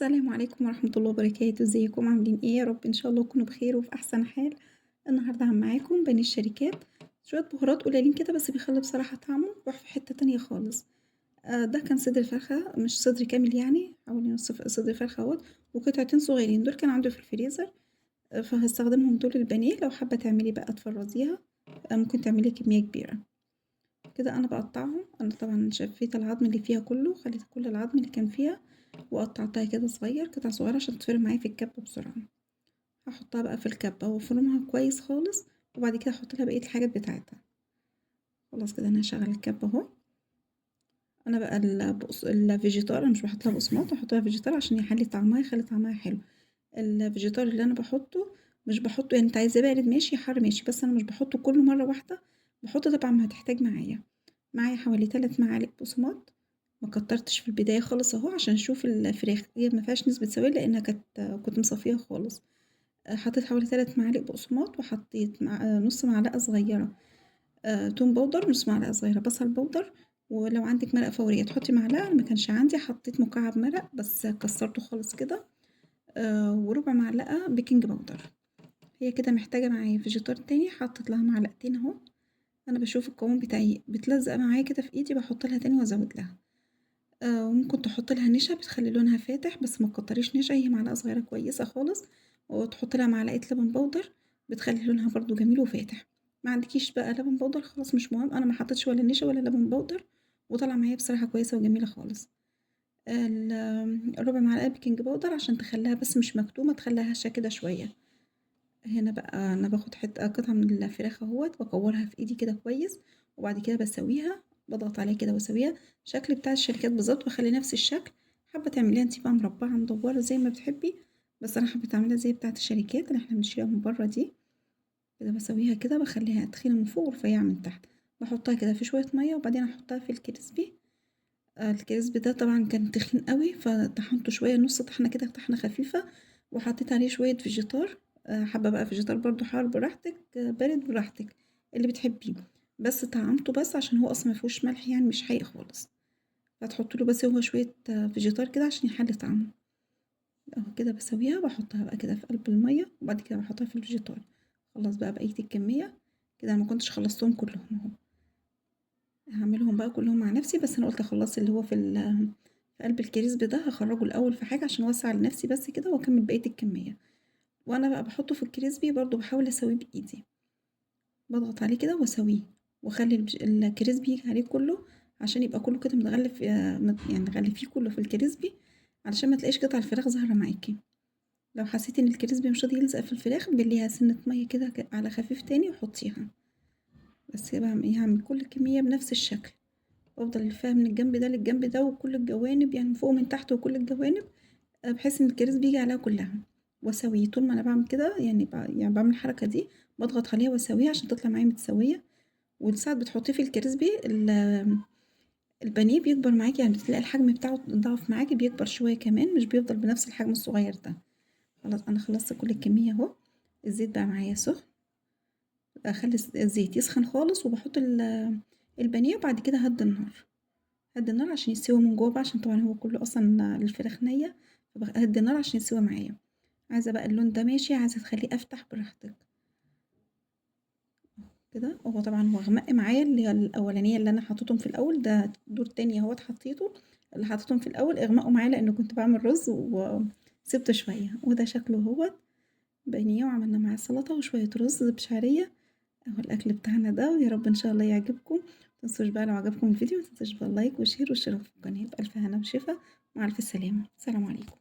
السلام عليكم ورحمة الله وبركاته، إزيكم عاملين إيه؟ يا رب إن شاء الله تكونوا بخير وفي أحسن حال. النهارده معاكم بانيه الشركات، شوية بهارات قليلين كده بس بيخلّي بصراحة طعمه يروح في حتة تانية خالص. ده كان صدر فرخة مش صدر كامل يعني، حوالي نص صدر فرخة أهوّة، وقطعتين صغيرين دول كانوا عندي في الفريزر. فهاستخدمهم دول للبانيه، لو حابة تعملي بقى تفرّزيها ممكن تعملي كمية كبيرة. كده أنا باقطّعهم، أنا طبعًا شفيت العضم اللي فيها كلّه، خلّيت كل العضم اللي كان فيها وقطّعتها كده صغيّر قطع صغيّرة عشان تتفرم معايا في الكبة بسرعة. هاحطها بقى في الكبة وافرمها كويس خالص، وبعد كده أحط لها بقية الحاجات بتاعتها. خلاص كده أنا هاشغّل الكبة أهو. أنا بقى الفيجيتار أنا مش باحط لها بقسماط، باحط لها فيجيتار عشان يحلّي طعمها يخلّي طعمها حلو. الفيجيتار اللي أنا باحطه مش باحطه يعني أنت عايزاه بارد ماشي، حار ماشي، بس أنا مش باحطه كلّه مرّة واحدة، باحطه طبعًا ما هتحتاج معايا. معايا حوالي 3 معالق بقسماط، ما كتّرتش في البداية خالص أهو عشان أشوف الفراخ، هي ما فيهاش نسبة سوائل لإنها كنت مصفّياها خالص. حطيت حوالي 3 معالق بقسماط، وحطيت نُص معلقة صغيّرة توم باودر، نُص معلقة صغيّرة بصل باودر، ولو عندِك مرقة فورية تحطّي معلقة، أنا ما كانش عندي حطيت مكعب مرق بس كسّرته خالص كده، وربع معلقة بيكنج باودر. هي كده محتاجة معايا فيجيتار تاني، حطيت لها معلقتين أهو. أنا باشوف القوام بتاعي بتلزق معايا كده في إيدي باحط لها تاني وأزوّد لها. وممكن تحطّي لها نشا بتخلّي لونها فاتح، بس ما تكتّريش نشا، هي معلقة صغيّرة كويسة خالص، وتحطّي لها معلقة لبن بودر بتخلّي لونها برضه جميل وفاتح. ما عندكيش بقى لبن بودر خلاص مش مهم، أنا ما حطيتش ولا نشا ولا لبن بودر، وطالعة معايا بصراحة كويسة وجميلة خالص. ربع معلقة بيكنج باودر عشان تخلّيها بس مش مكتومة، تخلّيها هشة كده شوية. هنا بقى أنا باخد قطعة من الفراخ أهوّة باكوّرها في إيدي كده كويس، وبعد كده باسويها، باضغط عليها كده واسويها، الشكل بتاع الشركات بالضبط، باخلّي نفس الشكل. حابة تعمليها أنتِ بقى مربعة، مدوّرة زي ما بتحبي، بس أنا حبيت أعملها زي بتاعة الشركات اللي إحنا بنشتريها من برّه دي. كده باسويها كده باخلّيها تخينة من فوق ورفيّعة من تحت، باحطها كده في شوية مَيّة وبعدين أحطها في الكريسبي. الكريسبي ده طبعًا كان تخين أوي، فطحنته شوية نُص طحنة كده طحنة خفيفة، وحطيت عليه شوية فيجيتار. حابة بقى فيجيتار برضه حار براحتك، بارد براحتك، اللي بتحبيه، بس طعمته بس عشان هو أصلًا ما فيهوش ملح يعني مش حادق خالص، فتحطي له بس هو شوية فيجيتار كده عشان يحلي طعمه. أهو كده باسويها باحطها بقى كده في قلب المَيّة، وبعد كده باحطها في الفيجيتار. أخلّص بقى بقية الكمية، كده أنا ما كنتش خلّصتهم كلّهم أهو. هاعملهم بقى كلّهم مع نفسي، بس أنا قُلت أخلّص اللي هو في قلب الكريسبي ده هاخرّجه الأول في حاجة عشان أوسّع لنفسي بس كده وأكمّل بقية الكمية. وأنا بقى باحطّه في الكريسبي برضه باحاول أسويه بإيدي، باضغط عليه كده وأسويه، وأخلّي الكريسبي ييجي عليه كلّه عشان يبقى كلّه كده متغلّف يعني غلّفيه كلّه في الكريسبي علشان ما تلاقيش قطع الفراخ ظاهرة معاكِ. لو حسيتِ إن الكريسبي مش راضي يلزق في الفراخ بلّيها سِنّة مَيّة كده على خفيف تاني وحطّيها. بس هاعمل كل كمية بنفس الشكل. وأفضل ألفّها من الجنب ده للجنب ده وكل الجوانب يعني من فوق ومن تحت وكل الجوانب، بحيث إن الكريسبي ييجي عليها كلّها، وأسويه. طول ما أنا باعمل كده يعني باعمل الحركة دي، باضغط عليها وأسويها عشان تطلع معايا متسوية. وساعة بتحطيه في الكريسبي البانيه بيكبر معاكِ، يعني بتلاقي الحجم بتاعه اتضاعف معاكِ، بيكبر شوية كمان مش بيفضل بنفس الحجم الصغير ده. خلاص أنا خلّصت كل الكمية أهو. الزيت بقى معايا سخن، أخلّي الزيت يسخن خالص وباحط البانيه وبعد كده أهدّي النار. هدّي النار عشان يستوي من جوّه بقى عشان طبعًا هو كلّه أصلًا الفراخ نيّة، هدّي النار عشان يستوي معايا. عايزة بقى اللون ده ماشي، عايزة تخلّيه أفتح براحتك. كده هو طبعًا هو غمق معايا اللي هي الأولانية اللي أنا حطيتهم في الأول، ده دور تاني أهوّة حطيته، اللي حطيتهم في الأول اغمقوا معايا لإنه كنت باعمل رز وسِبته شوية، وده شكله أهوّة بانيه وعملنا معاه سلطة وشوية رز بشعرية. أهو الأكل بتاعنا ده، ويا رب إن شاء الله يعجبكم. ما تنسوش بقى لو عجبكم الفيديو ما تنسوش بقى اللايك والشير والاشتراك في القناة. بألف هنا وشفا، مع ألف سلامة، سلام عليكم.